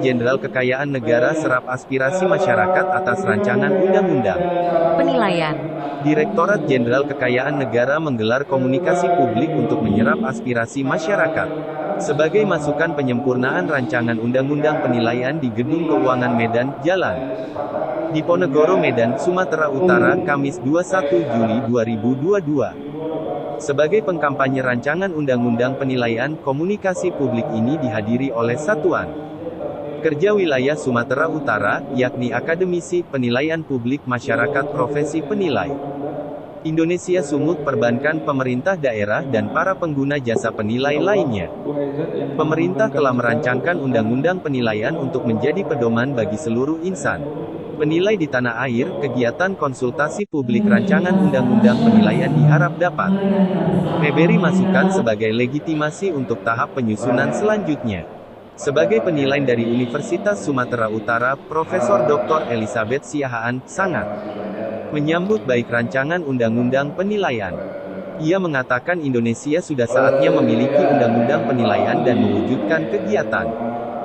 Jenderal Kekayaan Negara serap aspirasi masyarakat atas rancangan undang-undang. Penilaian. Direktorat Jenderal Kekayaan Negara menggelar komunikasi publik untuk menyerap aspirasi masyarakat. Sebagai masukan penyempurnaan rancangan undang-undang penilaian di Gedung Keuangan Medan, Jalan Diponegoro, Medan, Sumatera Utara, Kamis 21 Juli 2022. Sebagai pengkampanye rancangan undang-undang penilaian, komunikasi publik ini dihadiri oleh Satuan Kerja Wilayah Sumatera Utara, yakni akademisi, penilaian publik masyarakat profesi penilai Indonesia Sumut, perbankan, pemerintah daerah, dan para pengguna jasa penilai lainnya. Pemerintah telah merancangkan undang-undang penilaian untuk menjadi pedoman bagi seluruh insan penilai di tanah air. Kegiatan konsultasi publik rancangan undang-undang penilaian diharap dapat memberi masukan sebagai legitimasi untuk tahap penyusunan selanjutnya. Sebagai penilai dari Universitas Sumatera Utara, Profesor Dr. Elizabeth Siahaan sangat menyambut baik rancangan undang-undang penilaian. Ia mengatakan Indonesia sudah saatnya memiliki undang-undang penilaian dan mewujudkan kegiatan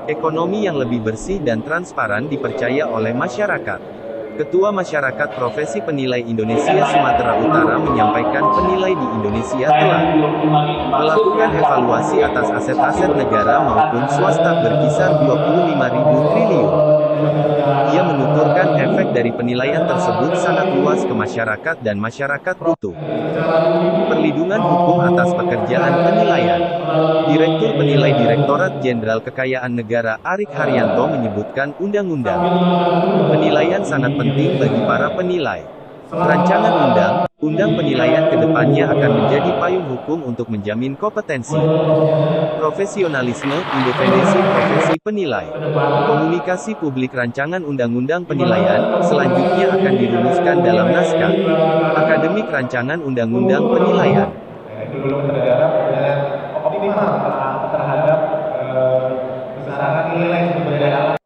ekonomi yang lebih bersih dan transparan dipercaya oleh masyarakat. Ketua Masyarakat Profesi Penilai Indonesia Sumatera Utara menyampaikan penilai di Indonesia telah melakukan evaluasi atas aset-aset negara maupun swasta berkisar 25.000 triliun. Ia menuturkan efek dari penilaian tersebut sangat luas ke masyarakat dan masyarakat butuh perlindungan hukum atas pekerjaan penilaian. Direktur Penilai Direktorat Jenderal Kekayaan Negara Arik Haryanto menyebutkan undang-undang penilaian sangat penting bagi para penilai. Rancangan undang penilaian ke depannya akan menjadi payung hukum untuk menjamin kompetensi, profesionalisme, independensi profesi penilai. Komunikasi publik rancangan undang-undang penilaian selanjutnya akan dirumuskan dalam naskah akademik rancangan undang-undang penilaian. Optimal terhadap besaran nilai sumber daya alam.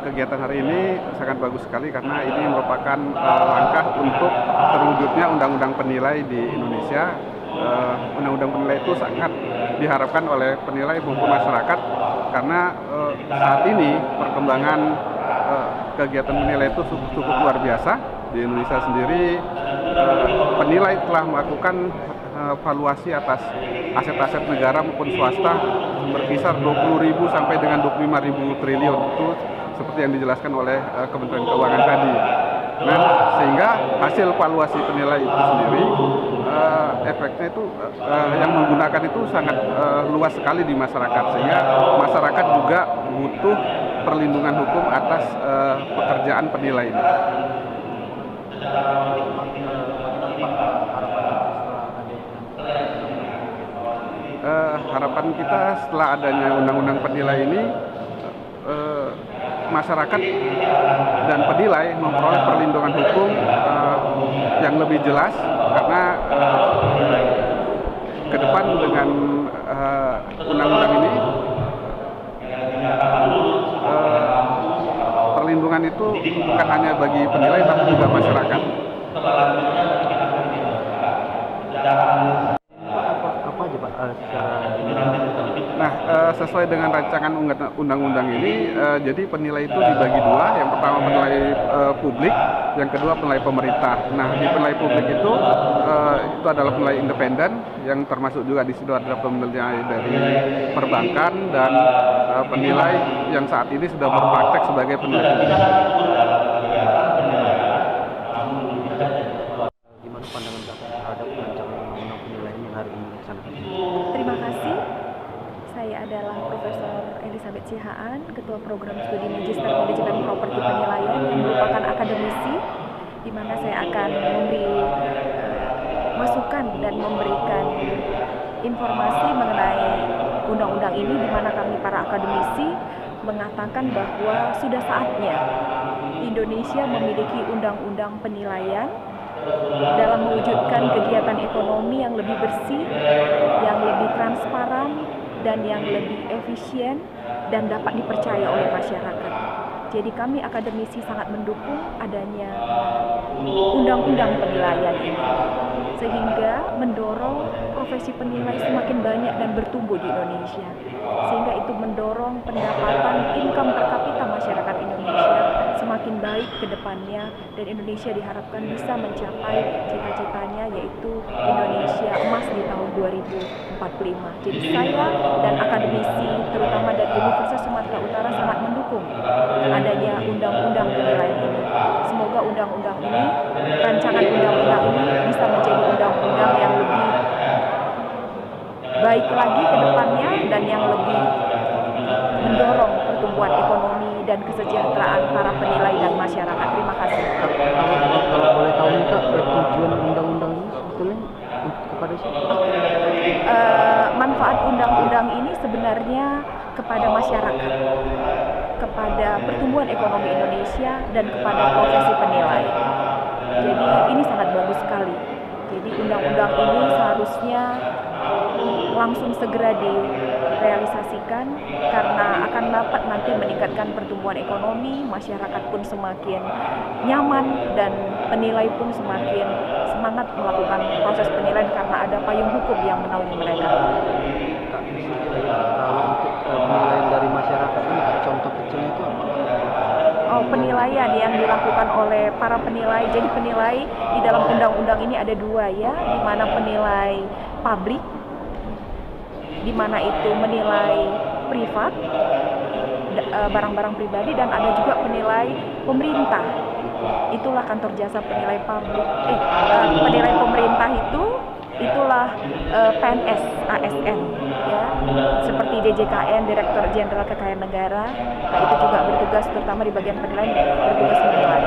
Kegiatan hari ini sangat bagus sekali karena ini merupakan langkah untuk terwujudnya undang-undang penilai di Indonesia. Undang-undang penilai itu sangat diharapkan oleh penilai maupun masyarakat karena saat ini perkembangan kegiatan penilai itu cukup luar biasa. Di Indonesia sendiri penilai telah melakukan valuasi atas aset-aset negara maupun swasta berkisar 20.000 sampai dengan 25.000 triliun. Itu seperti yang dijelaskan oleh Kementerian Keuangan tadi. Nah, sehingga hasil valuasi penilai itu sendiri efeknya itu yang menggunakan itu sangat luas sekali di masyarakat, sehingga masyarakat juga butuh perlindungan hukum atas pekerjaan penilai ini. Harapan kita setelah adanya undang-undang penilai ini, masyarakat dan penilai memperoleh perlindungan hukum yang lebih jelas karena ke depan dengan undang-undang ini perlindungan itu bukan hanya bagi penilai tapi juga masyarakat. Apa aja Pak secara Nah, sesuai dengan rancangan undang-undang ini, jadi penilai itu dibagi dua. Yang pertama penilai publik, yang kedua penilai pemerintah. Nah, di penilai publik itu adalah penilai independen, yang termasuk juga di situ ada penilai dari perbankan dan penilai yang saat ini sudah berpraktek sebagai penilai publik. Gimana pandangan Bapak terhadap rancangan undang-undang penilaian yang hari ini dilaksanakan? Terima kasih. Saya adalah Profesor Elizabeth Siahaan, Ketua Program Studi Magister Manajemen Properti Penilaian yang merupakan akademisi, di mana saya akan memberi masukan dan memberikan informasi mengenai undang-undang ini, di mana kami para akademisi mengatakan bahwa sudah saatnya Indonesia memiliki undang-undang penilaian dalam mewujudkan kegiatan ekonomi yang lebih bersih, yang lebih transparan, dan yang lebih efisien dan dapat dipercaya oleh masyarakat. Jadi kami akademisi sangat mendukung adanya undang-undang penilaian ini, sehingga mendorong profesi penilai semakin banyak dan bertumbuh di Indonesia, sehingga itu mendorong pendapatan income per kapita masyarakat Indonesia semakin baik ke depannya, dan Indonesia diharapkan bisa mencapai cita-citanya, yaitu Indonesia emas di tahun 2045. Jadi saya dan akademisi terutama dari Universitas Sumatera Utara sangat mendukung adanya undang-undang penilaian ini. Semoga undang-undang ini, rancangan undang-undang ini bisa menjadi undang-undang yang lebih baik lagi ke depannya dan yang lebih mendorong pertumbuhan ekonomi dan kesejahteraan para penilai dan masyarakat. Terima kasih. Kalau boleh tahu nih Kak, tujuan undang-undang ini sebetulnya kepada siapa? Manfaat undang-undang ini sebenarnya kepada masyarakat, kepada pertumbuhan ekonomi Indonesia, dan kepada profesi penilai. Jadi ini sangat bagus sekali. Jadi undang-undang ini seharusnya langsung segera direalisasikan karena akan dapat nanti meningkatkan pertumbuhan ekonomi, masyarakat pun semakin nyaman dan penilai pun semakin semangat melakukan proses penilaian karena ada payung hukum yang menaungi mereka. Kalau untuk penilaian dari masyarakat ini contoh kecilnya itu apa? Penilaian yang dilakukan oleh para penilai. Jadi penilai di dalam undang-undang ini ada dua ya, di mana penilai publik, di mana itu menilai privat, barang-barang pribadi, dan ada juga penilai pemerintah. Itulah kantor jasa penilai publik. Penilai pemerintah itulah PNS, ASN, ya, seperti DJKN, Direktur Jenderal Kekayaan Negara. Nah, itu juga bertugas terutama di bagian penilaian, bertugas menilai.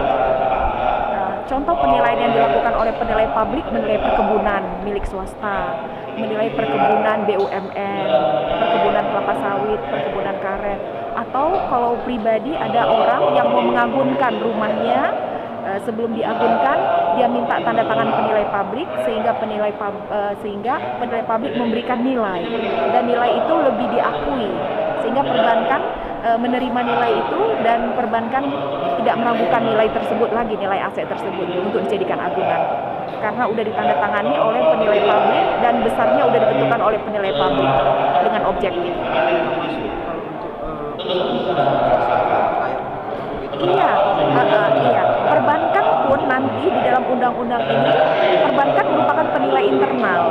Contoh penilaian yang dilakukan oleh penilai publik, menilai perkebunan milik swasta, menilai perkebunan BUMN, perkebunan kelapa sawit, perkebunan karet, atau kalau pribadi ada orang yang mau mengagunkan rumahnya, sebelum diagunkan dia minta tanda tangan penilai publik sehingga penilai publik memberikan nilai, dan nilai itu lebih diakui sehingga perbankan menerima nilai itu dan perbankan tidak meragukan nilai tersebut lagi, nilai aset tersebut untuk dijadikan agunan karena udah ditandatangani oleh penilai publik dan besarnya udah ditentukan oleh penilai publik dengan objektif. Iya. Perbankan pun nanti di dalam undang-undang ini, perbankan merupakan penilai internal,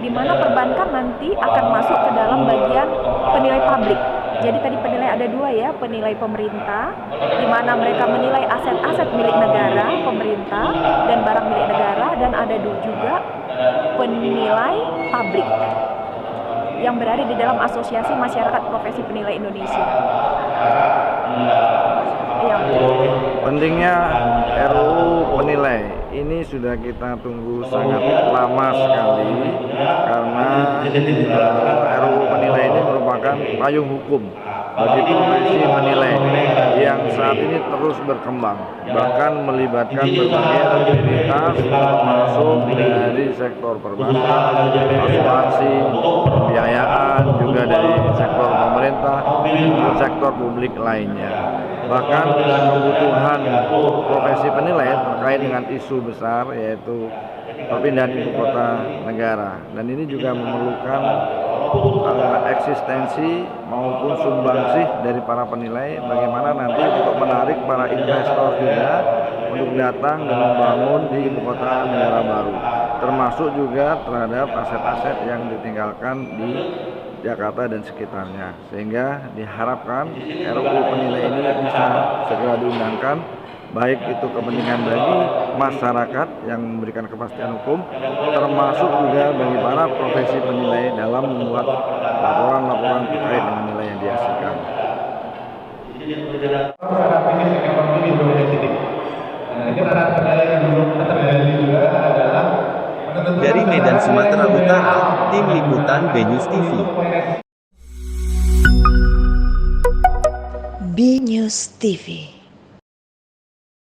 di mana perbankan nanti akan masuk ke dalam bagian penilai publik. Jadi tadi penilai ada dua ya, penilai pemerintah, di mana mereka menilai aset-aset milik negara, pemerintah, dan barang milik negara, dan ada juga penilai publik yang berada di dalam Asosiasi Masyarakat Profesi Penilai Indonesia. Pentingnya RUU penilai ini sudah kita tunggu sangat lama sekali karena RUU penilai ini merupakan payung hukum bagi profesi penilai yang saat ini terus berkembang, bahkan melibatkan berbagai aktivitas termasuk dari sektor perbankan, asuransi, pembiayaan, juga dari sektor pemerintah dan sektor publik lainnya. Bahkan kebutuhan profesi penilai terkait dengan isu besar yaitu perpindahan ibu kota negara, dan ini juga memerlukan eksistensi maupun sumbangsih dari para penilai bagaimana nanti untuk menarik para investor juga untuk datang dan membangun di ibu kota negara baru, termasuk juga terhadap aset-aset yang ditinggalkan di Jakarta dan sekitarnya, sehingga diharapkan RUU penilai ini bisa segera diundangkan, baik itu kepentingan bagi masyarakat yang memberikan kepastian hukum, termasuk juga bagi para profesi penilai dalam membuat laporan-laporan terkait dengan nilai yang dihasilkan. Dari Medan, Sumatera Utara, Tim Liputan BNews TV. BNews TV.